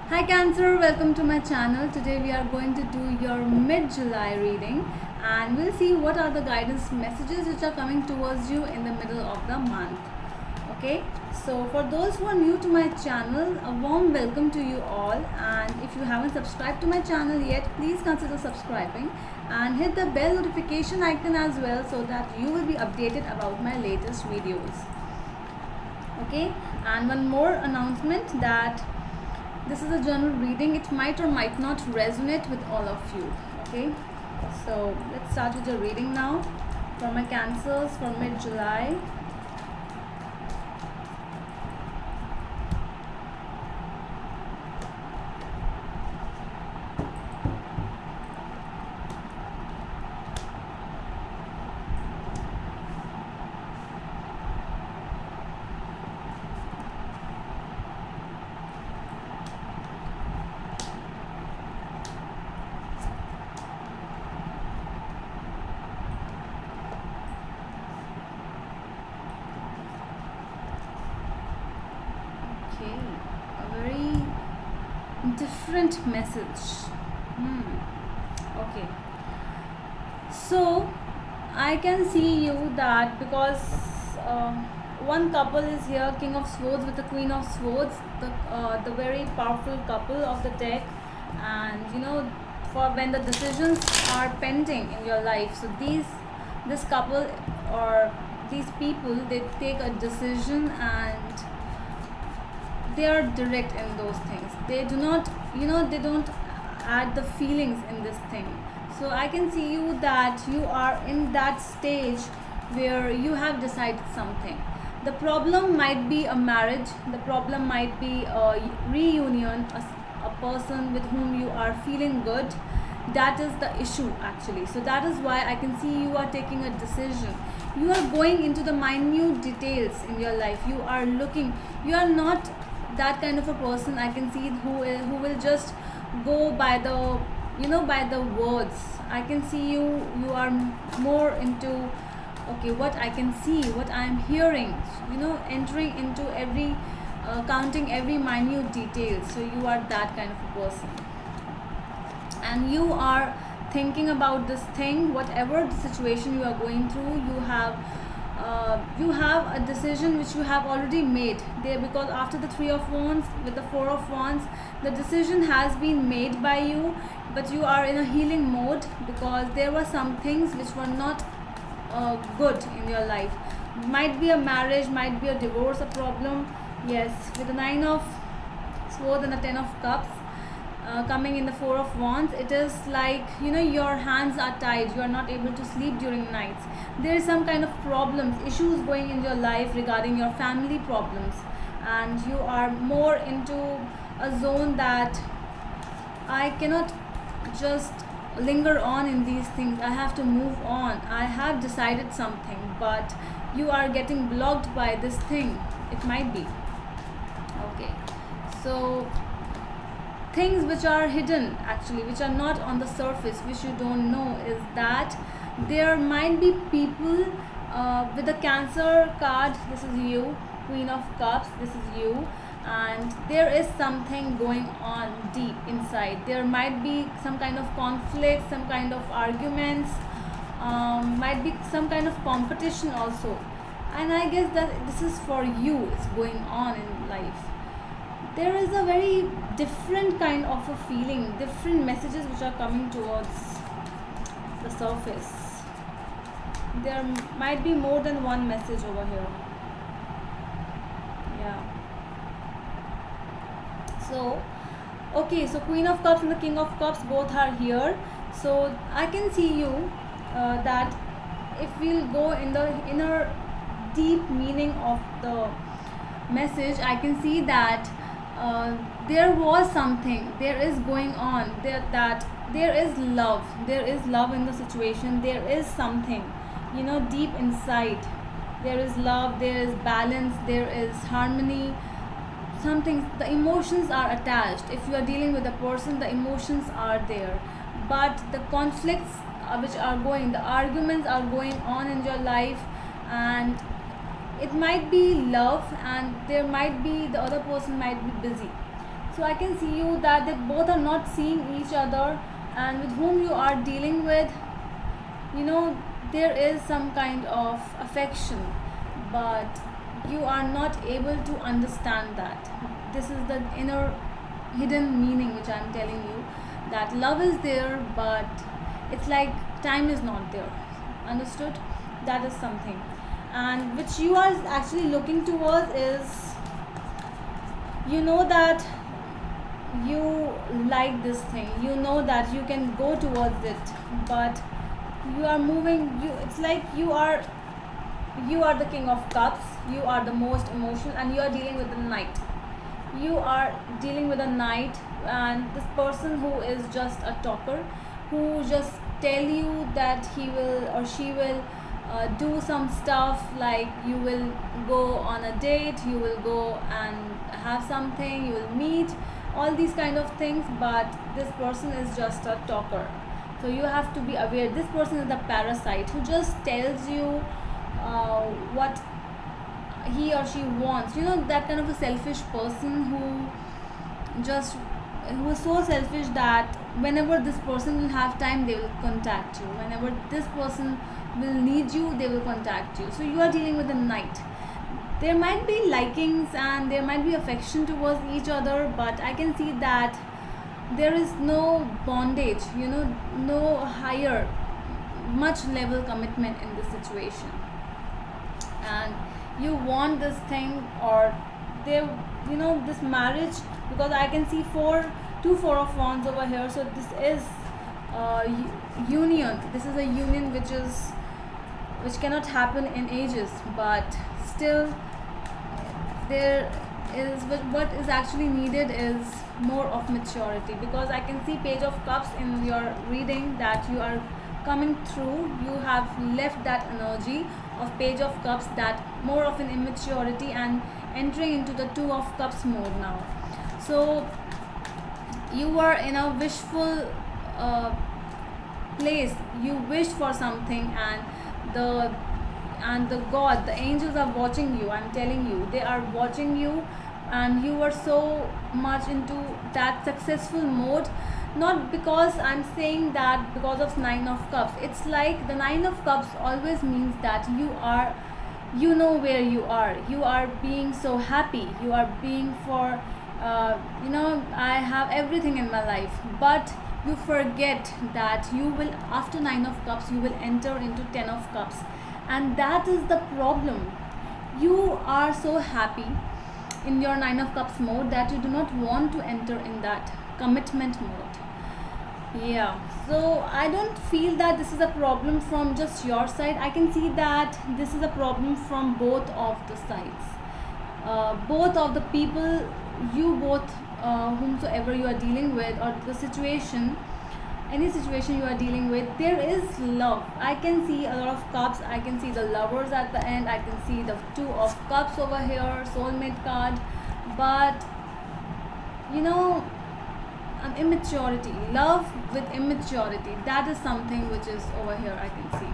Hi Cancer, welcome to my channel. Today we are going to do your mid-July reading and we'll see what are the guidance messages which are coming towards you in the middle of the month. Okay, so for those who are new to my channel, a warm welcome to you all, and if you haven't subscribed to my channel yet, please consider subscribing and hit the bell notification icon as well so that you will be updated about my latest videos. Okay, and one more announcement that this is a general reading. It might or might not resonate with all of you. Okay, so let's start with the reading now for my Cancers for mid-July. Okay, a very different message. Okay, so I can see you that because one couple is here, King of Swords with the Queen of Swords, the very powerful couple of the deck, and for when the decisions are pending in your life. So this couple or these people, they take a decision and they are direct in those things. They do not, they don't add the feelings in this thing. So I can see you that you are in that stage where you have decided something. The problem might be a marriage, the problem might be a reunion, a person with whom you are feeling good. That is the issue actually. So that is why I can see you are taking a decision. You are going into the minute details in your life. You are looking, you are not that kind of a person I can see who will just go by the by the words. I can see you are more into, okay, what I can see, what I am hearing, entering into every counting every minute detail. So you are that kind of a person, and you are thinking about this thing, whatever the situation you are going through. You have a decision which you have already made there, because after the Three of Wands with the Four of Wands, the decision has been made by you, but you are in a healing mode because there were some things which were not good in your life. Might be a marriage, might be a divorce, a problem. Yes, with the Nine of Swords and the Ten of Cups coming in the Four of Wands, it is like your hands are tied, you are not able to sleep during nights. There is some kind of problems, issues going in your life regarding your family problems, and you are more into a zone that I cannot just linger on in these things. I have to move on. I have decided something, but you are getting blocked by this thing. It might be. Okay, so things which are hidden actually, which are not on the surface, which you don't know, is that there might be people with the Cancer card. This is you, Queen of Cups, this is you, and there is something going on deep inside. There might be some kind of conflict, some kind of arguments, might be some kind of competition also, and I guess that this is for you. It's going on in life. There is a very different kind of a feeling, different messages which are coming towards the surface. There might be more than one message over here. Yeah. So, okay, so Queen of Cups and the King of Cups both are here. So I can see you that if we'll go in the inner deep meaning of the message, I can see that there was something, there is going on there, that there is love, in the situation. There is something deep inside. There is love, there is balance, there is harmony. Something, the emotions are attached. If you are dealing with a person, the emotions are there, but the conflicts the arguments are going on in your life, and it might be love, and there might be the other person might be busy. So I can see you that they both are not seeing each other, and with whom you are dealing with, you know, there is some kind of affection, but you are not able to understand that. This is the inner hidden meaning which I'm telling you, that love is there, but it's like time is not there. Understood? That is something. And which you are actually looking towards is, you know that you like this thing, you know that you can go towards it, but you are moving, you, it's like you are the king of cups, you are the most emotional, and you are dealing with the knight. You are dealing with a knight, and this person who is just a talker, who just tell you that he will or she will do some stuff, like you will go on a date, you will go and have something, you will meet, all these kind of things, but this person is just a talker. So you have to be aware, this person is the parasite who just tells you what he or she wants. You know, that kind of a selfish person who is so selfish that whenever this person will have time, they will contact you. Whenever this person will need you, they will contact you. So you are dealing with a knight. There might be likings and there might be affection towards each other, but I can see that there is no bondage, you know, no higher much level commitment in this situation. And you want this thing, or there, you know, this marriage, because I can see four of wands over here. So this is union. This is a union which cannot happen in ages, but still there is, what is actually needed is more of maturity, because I can see page of cups in your reading, that you are coming through, you have left that energy of page of cups, that more of an immaturity, and entering into the two of cups mode now. So you were in a wishful place, you wished for something, and the god, the angels are watching you. I'm telling you, they are watching you, and you were so much into that successful mode. Not because I'm saying that because of nine of cups, it's like the nine of cups always means that you know where you are being so happy, you are being for you know, I have everything in my life, but you forget that you will, after nine of cups, you will enter into 10 of cups. And that is the problem. You are so happy in your nine of cups mode that you do not want to enter in that commitment mode. Yeah, so I don't feel that this is a problem from just your side. I can see that this is a problem from both of the sides. Both of the people, you both, whomsoever you are dealing with, or the situation, any situation you are dealing with, there is love. I can see a lot of cups, I can see the lovers at the end, I can see the two of cups over here, soulmate card, but you know, immaturity, love with immaturity, that is something which is over here, I can see.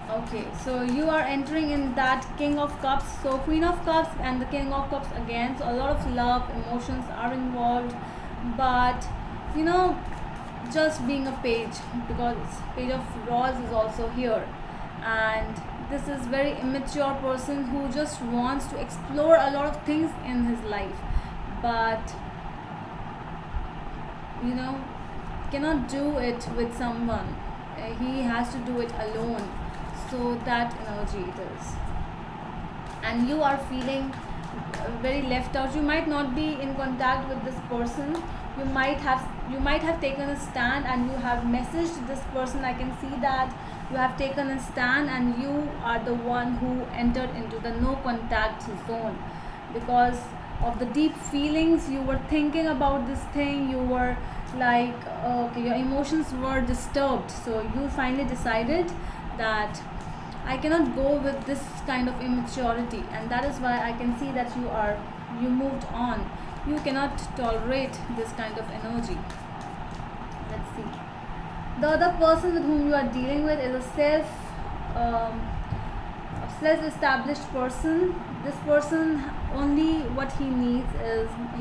Okay, so you are entering in that king of cups, so queen of cups and the king of cups again. So a lot of love, emotions are involved, but you know, just being a page, because page of rods is also here, and this is very immature person who just wants to explore a lot of things in his life, but you know, cannot do it with someone. He has to do it alone. So that energy it is, and you are feeling very left out. You might not be in contact with this person. You might have taken a stand and you have messaged this person. I can see that you have taken a stand and you are the one who entered into the no contact zone, because of the deep feelings. You were thinking about this thing, you were like, okay, your emotions were disturbed, so you finally decided that I cannot go with this kind of immaturity, and that is why I can see that you moved on. You cannot tolerate this kind of energy. Let's see. The other person with whom you are dealing with is a self-established person, this person, only what he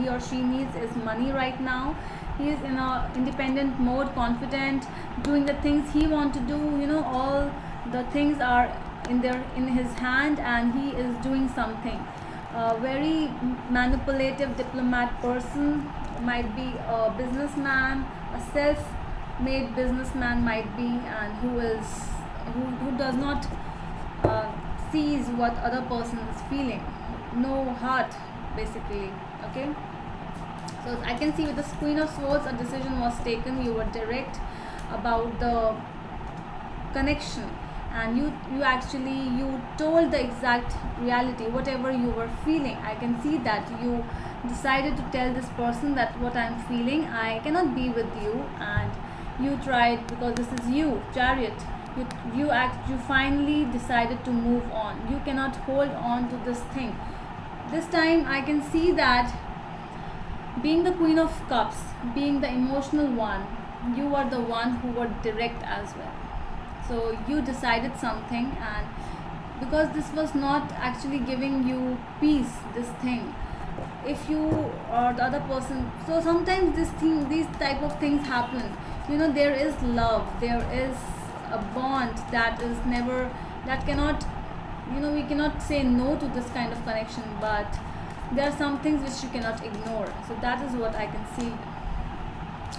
or she needs is money right now. He is in a independent mode, confident, doing the things he want to do. All the things are in his hand, and he is doing something. A very manipulative diplomat person, might be a businessman, a self-made businessman might be, and who does not uh, sees what other person is feeling. No heart, basically. Okay. So I can see with the Queen of Swords, a decision was taken. You were direct about the connection, and you told the exact reality, whatever you were feeling. I can see that you decided to tell this person that what I'm feeling, I cannot be with you, and you tried, because this is you, Chariot. You finally decided to move on. You cannot hold on to this thing. This time I can see that, being the Queen of Cups, being the emotional one, you are the one who were direct as well. So you decided something, and because this was not actually giving you peace, this thing, if you or the other person, so sometimes these type of things happen. There is love, there is a bond that is never, that cannot, we cannot say no to this kind of connection, but there are some things which you cannot ignore. So that is what I can see.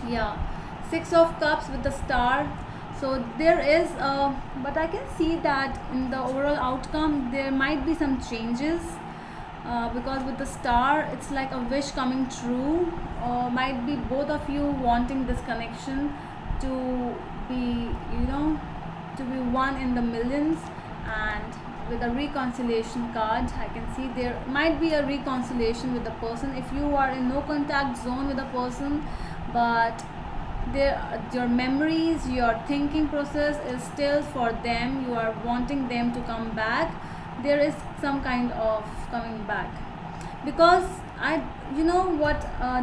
Yeah, Six of Cups with the Star. So there is but I can see that in the overall outcome there might be some changes, because with the Star it's like a wish coming true, or might be both of you wanting this connection to be, to be one in the millions. And with a reconciliation card, I can see there might be a reconciliation with the person if you are in no contact zone with the person, but your memories, your thinking process is still for them. You are wanting them to come back. There is some kind of coming back, because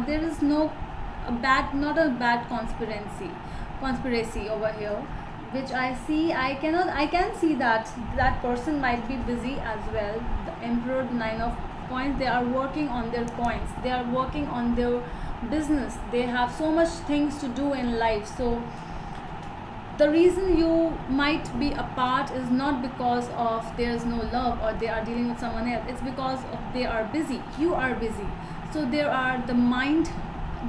there is not a bad conspiracy over here, which I see. I can see that person might be busy as well. The Emperor, the Nine of Coins, they are working on their coins, they are working on their business, they have so much things to do in life. So the reason you might be apart is not because of there is no love or they are dealing with someone else. It's because of they are busy, you are busy. So there are the mind,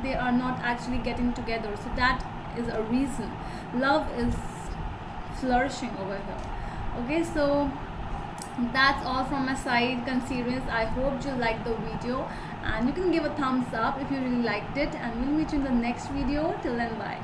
they are not actually getting together. So that is a reason. Love is flourishing over here. Okay, so that's all from my side, Considerance. I hope you liked the video, and you can give a thumbs up if you really liked it, and we'll meet you in the next video. Till then, bye.